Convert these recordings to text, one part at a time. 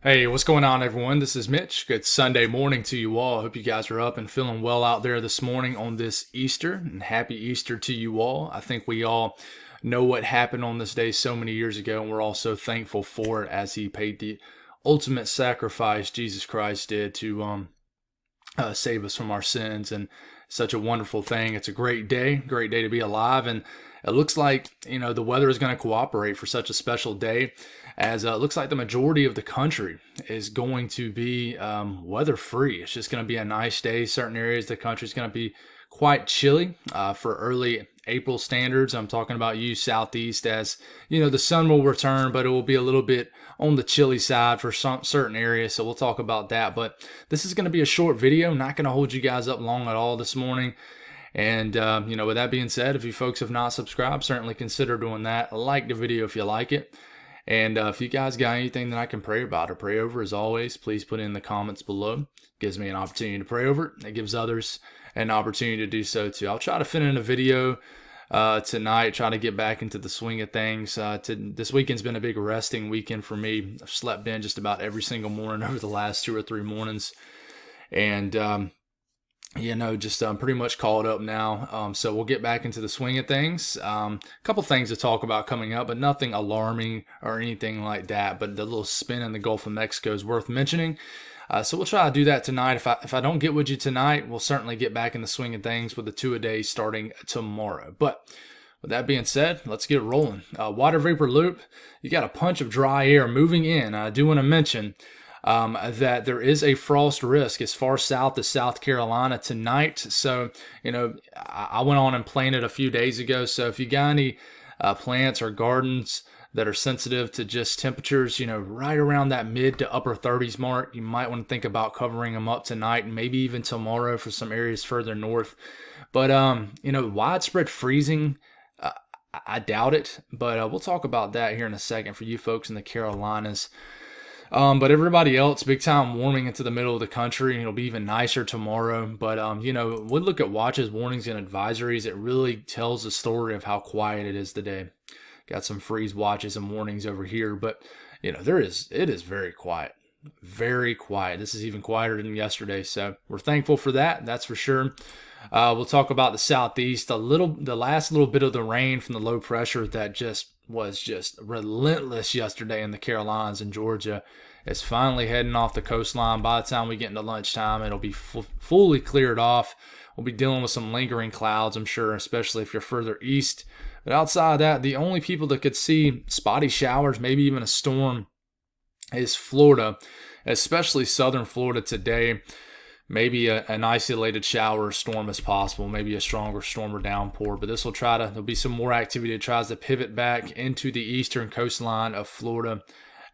Hey, what's going on, everyone? This is Mitch. Good Sunday morning to you all. I hope you guys are up and feeling well out there this morning on this Easter, and happy Easter to you all. I think we all know what happened on this day so many years ago, and we're all so thankful for it as he paid the ultimate sacrifice Jesus Christ did to save us from our sins. And such a wonderful thing. It's a great day to be alive. And it looks like, the weather is going to cooperate for such a special day, as it looks like the majority of the country is going to be weather free. It's just going to be a nice day. Certain areas of the country is going to be quite chilly for early April standards. I'm talking about you southeast, as the sun will return, but it will be a little bit on the chilly side for some certain areas. So we'll talk about that. But this is going to be a short video. Not going to hold you guys up long at all this morning. And, with that being said, if you folks have not subscribed, certainly consider doing that. Like the video if you like it. And if you guys got anything that I can pray about or pray over, as always, please put it in the comments below. It gives me an opportunity to pray over it. It gives others an opportunity to do so too. I'll try to fit in a video tonight, try to get back into the swing of things. This weekend's been a big resting weekend for me. I've slept in just about every single morning over the last 2 or 3 mornings. And, just pretty much caught up now. So we'll get back into the swing of things. A couple things to talk about coming up, but nothing alarming or anything like that. But the little spin in the Gulf of Mexico is worth mentioning. So we'll try to do that tonight. If I don't get with you tonight, we'll certainly get back in the swing of things with the 2-a-day starting tomorrow. But with that being said, let's get rolling. Water vapor loop, you got a punch of dry air moving in. I do want to mention that there is a frost risk as far south as South Carolina tonight. So, I went on and planted a few days ago. So if you got any plants or gardens that are sensitive to just temperatures, right around that mid to upper 30s mark, you might want to think about covering them up tonight and maybe even tomorrow for some areas further north. But, widespread freezing, I doubt it. But we'll talk about that here in a second for you folks in the Carolinas. But everybody else, big time warming into the middle of the country. It'll be even nicer tomorrow. But, we look at watches, warnings, and advisories. It really tells the story of how quiet it is today. Got some freeze watches and warnings over here. But, it is very quiet. Very quiet. This is even quieter than yesterday. So we're thankful for that. That's for sure. We'll talk about the southeast. The last little bit of the rain from the low pressure that was just relentless yesterday in the Carolinas and Georgia. It's finally heading off the coastline. By the time we get into lunchtime, it'll be fully cleared off. We'll be dealing with some lingering clouds, I'm sure, especially if you're further east. But outside of that, the only people that could see spotty showers, maybe even a storm, is Florida, especially southern Florida today. Maybe an isolated shower or storm is possible, maybe a stronger storm or downpour, but there'll be some more activity that tries to pivot back into the eastern coastline of Florida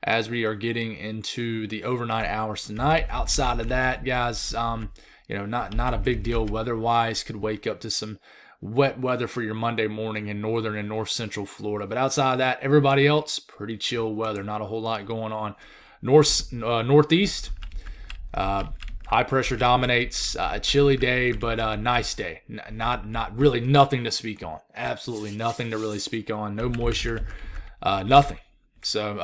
as we are getting into the overnight hours tonight. Outside of that, guys, not a big deal weather-wise. Could wake up to some wet weather for your Monday morning in northern and north central Florida, but outside of that, everybody else, pretty chill weather, not a whole lot going on. Northeast, high pressure dominates, a chilly day, but a nice day. Not really nothing to speak on. Absolutely nothing to really speak on. No moisture, nothing. So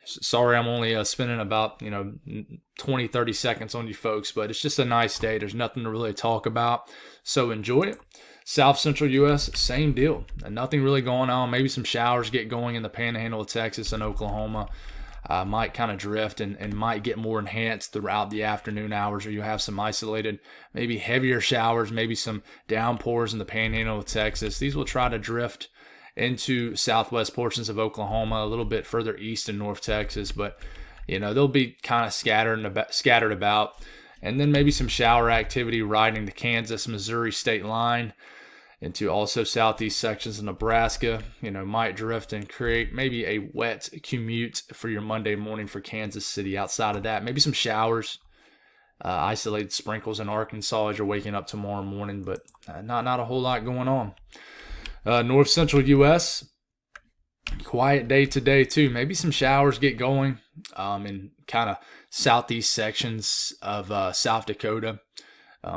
sorry I'm only spending about 20-30 seconds on you folks, but it's just a nice day. There's nothing to really talk about, so enjoy it. South Central U.S., same deal. Nothing really going on. Maybe some showers get going in the panhandle of Texas and Oklahoma. Might kind of drift and might get more enhanced throughout the afternoon hours, or you have some isolated, maybe heavier showers, maybe some downpours in the panhandle of Texas. These will try to drift into southwest portions of Oklahoma, a little bit further east in North Texas, but they'll be kind of scattered about. And then maybe some shower activity riding the Kansas-Missouri state line into also southeast sections of Nebraska, might drift and create maybe a wet commute for your Monday morning for Kansas City. Outside of that, maybe some showers, isolated sprinkles in Arkansas as you're waking up tomorrow morning, but not a whole lot going on. North Central U.S., quiet day today too. Maybe some showers get going in kind of southeast sections of South Dakota.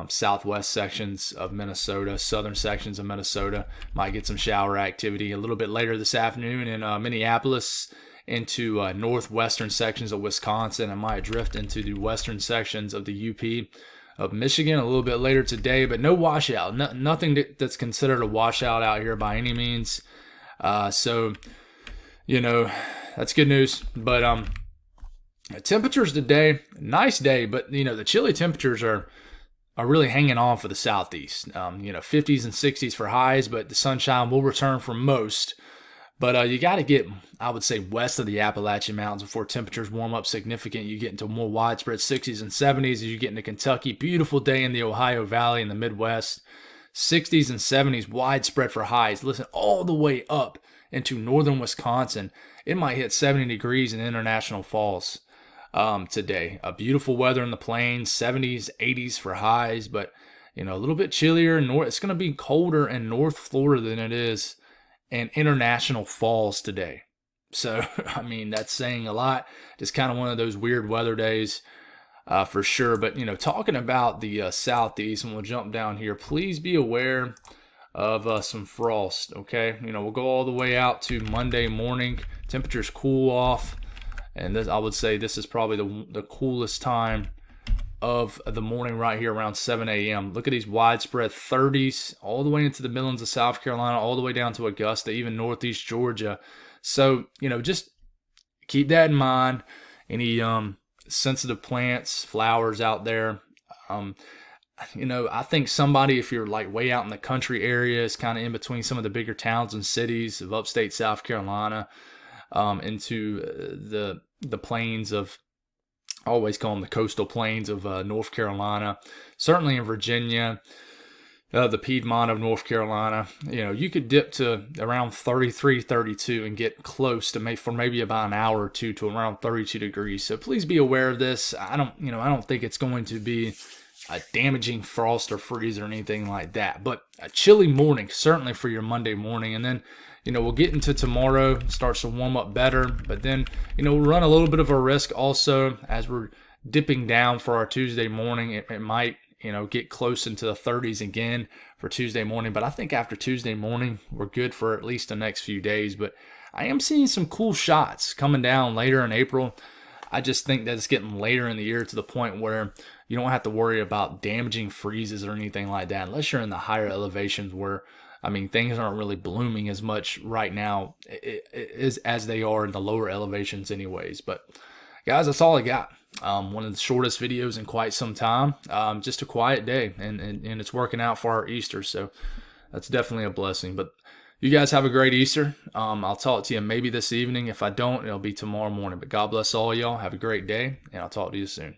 Southwest sections of Minnesota, southern sections of Minnesota might get some shower activity a little bit later this afternoon in Minneapolis into northwestern sections of Wisconsin. I might drift into the western sections of the UP of Michigan a little bit later today, but no washout. Nothing that's considered a washout out here by any means. So, that's good news. But temperatures today, nice day, but the chilly temperatures are really hanging on for the southeast. 50s and 60s for highs, but the sunshine will return for most. But you got to get, I would say, west of the Appalachian Mountains before temperatures warm up significant. You get into more widespread 60s and 70s as you get into Kentucky. Beautiful day in the Ohio Valley in the Midwest. 60s and 70s widespread for highs. Listen, all the way up into northern Wisconsin. It might hit 70 degrees in International Falls today. Beautiful weather in the plains, 70s, 80s for highs, but a little bit chillier. It's going to be colder in North Florida than it is in International Falls today. So, that's saying a lot. Just kind of one of those weird weather days for sure. But, talking about the southeast, and we'll jump down here, please be aware of some frost, okay? We'll go all the way out to Monday morning. Temperatures cool off. And I would say this is probably the coolest time of the morning right here around 7 a.m. Look at these widespread 30s all the way into the Midlands of South Carolina, all the way down to Augusta, even northeast Georgia. So, just keep that in mind. Any sensitive plants, flowers out there. I think somebody, if you're like way out in the country areas, kind of in between some of the bigger towns and cities of upstate South Carolina, into the plains of, I always call them the coastal plains of North Carolina, certainly in Virginia, the Piedmont of North Carolina, you could dip to around 33, 32 and get close to for maybe about an hour or two to around 32 degrees. So please be aware of this. I don't think it's going to be a damaging frost or freeze or anything like that, but a chilly morning, certainly for your Monday morning. And then, we'll get into tomorrow, starts to warm up better, but then, we'll run a little bit of a risk also as we're dipping down for our Tuesday morning. It might, get close into the 30s again for Tuesday morning, but I think after Tuesday morning, we're good for at least the next few days. But I am seeing some cool shots coming down later in April. I just think that it's getting later in the year to the point where you don't have to worry about damaging freezes or anything like that, unless you're in the higher elevations where, things aren't really blooming as much right now as they are in the lower elevations anyways. But guys, that's all I got. One of the shortest videos in quite some time. Just a quiet day, and it's working out for our Easter, so that's definitely a blessing. But you guys have a great Easter. I'll talk to you maybe this evening. If I don't, it'll be tomorrow morning. But God bless all y'all. Have a great day, and I'll talk to you soon.